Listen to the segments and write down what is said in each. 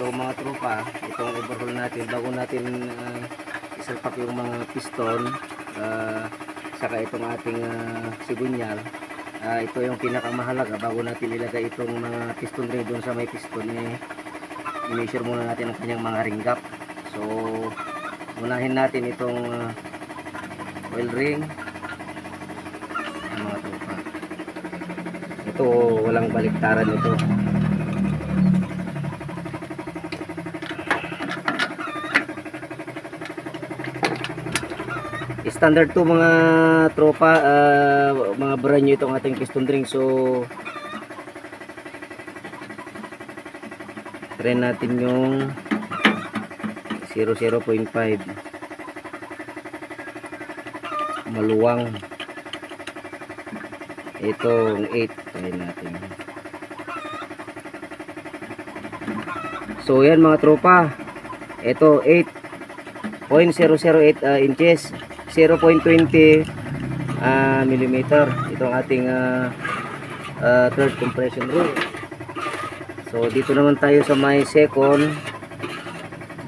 So mga tropa, itong overhaul natin bago natin isalpak yung mga piston, saka itong ating sigunyal. Ito yung pinakamahalaga bago natin ilagay itong mga piston ring doon sa may piston. I-measure muna natin ang kanyang mga ring gap. So unahin natin itong oil ring. Mga tropa, ito walang baliktaran ito. Standard to mga tropa, mga brand new itong ating piston ring. So try natin yung 0.5 maluwang. Itong 8 try natin. So yan mga tropa, ito 8.008 inches, 0.20 millimeter itong ating third compression rule. So dito naman tayo sa may second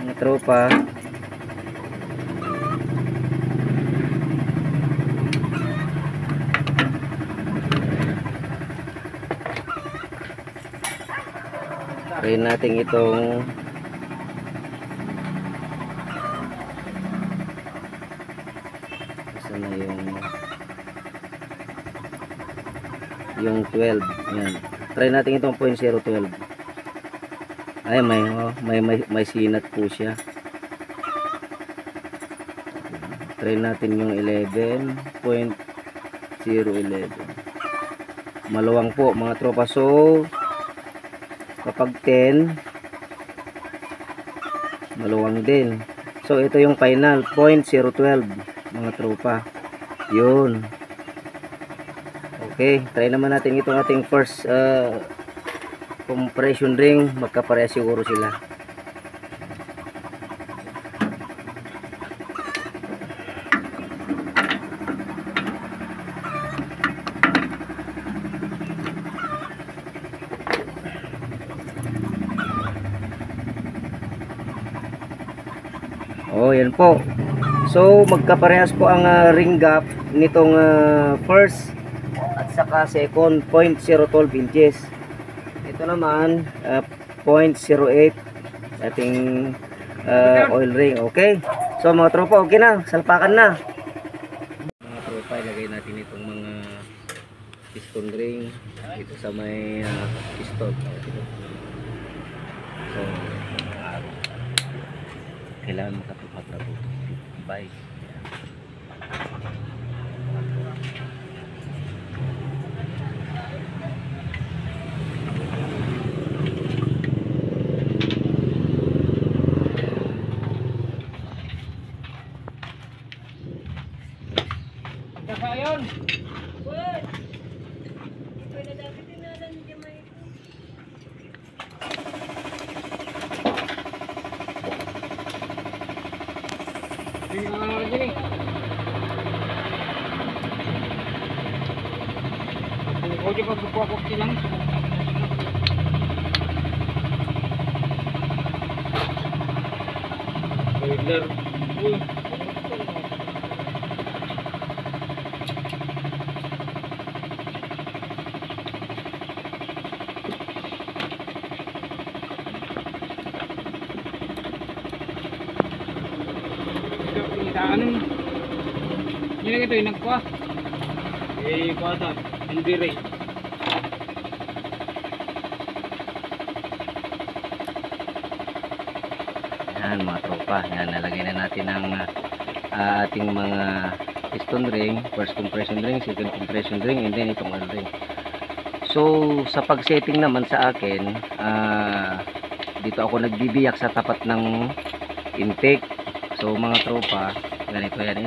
mga tropa. Try natin itong na yung 12. Yan. Try natin itong 0.012. Ay may sinat po siya. Try natin yung 11.011. Maluwang po mga tropa. So kapag 10 maluwang din. So ito yung final 0.012 mga tropa. Yun. Okay, try naman natin itong ating first compression ring. Magkapareha siguro sila. Oh, yan po. So magkaparehas po ang ring gap nitong first at saka second 0.012 inches. Ito naman 0.08 ating oil ring. Okay, so mga tropa, okay na, salpakan na mga tropa. Ilagay natin itong mga piston ring dito sa may piston. So kailangan makapagpatrabuto. Bye. Kakayon. Ako di ba bukuha silang boiler. Uy. Ini gitu inak kuah. Kuasa sendiri. Yan mga tropa, yan, nalagay na natin ang ating mga piston ring, first compression ring, second compression ring, and then itong oil ring. So sa pag-setting naman sa akin, dito ako nagbibiyak sa tapat ng intake. So mga tropa, ganito yan,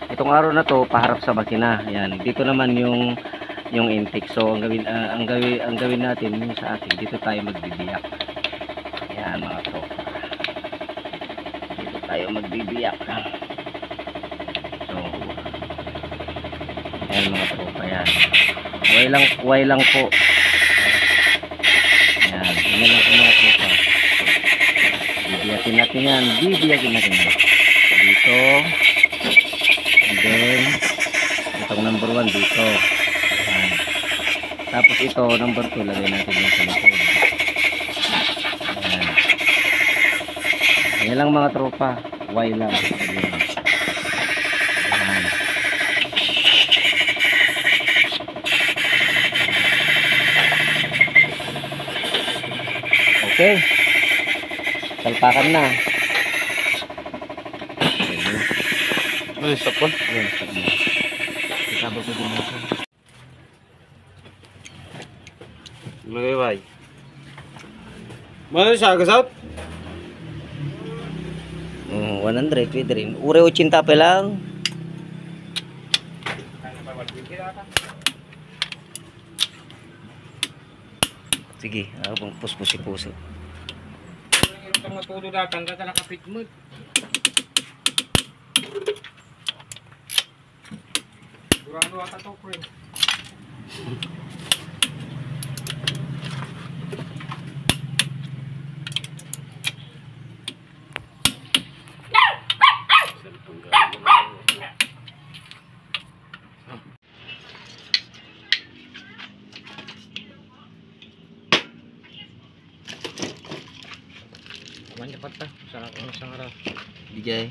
itong araw na to paharap sa makina. Yan, dito naman yung intake. So ang gawin natin yung sa akin, dito tayo magbibiyak. Yan mga tropa, dito tayo magbibiyak. So yan mga tropa, yan. Way lang po. Yan, yun lang po mga tropa. Bibiyakin natin yan. Bibiyakin natin yan. Dito. And then, itong number 1 dito. Ayan. Tapos ito, number 2, lagay natin yung sa likod. Ayan. Ayan lang mga tropa. Y lang. Ayan. Ayan. Okay. Salpakan na. Ay, stop po. Ayan, stop na. Ikabot ko din natin. Lagay bay. Mana siya gasot? 100, pwede rin. Ure 80 pa lang. Sige, ako pang puspusi-puso. Ito matudo datang ka nakapit mo. Durano ata to, friend. Aman dapat ta, sa araw. Dijay.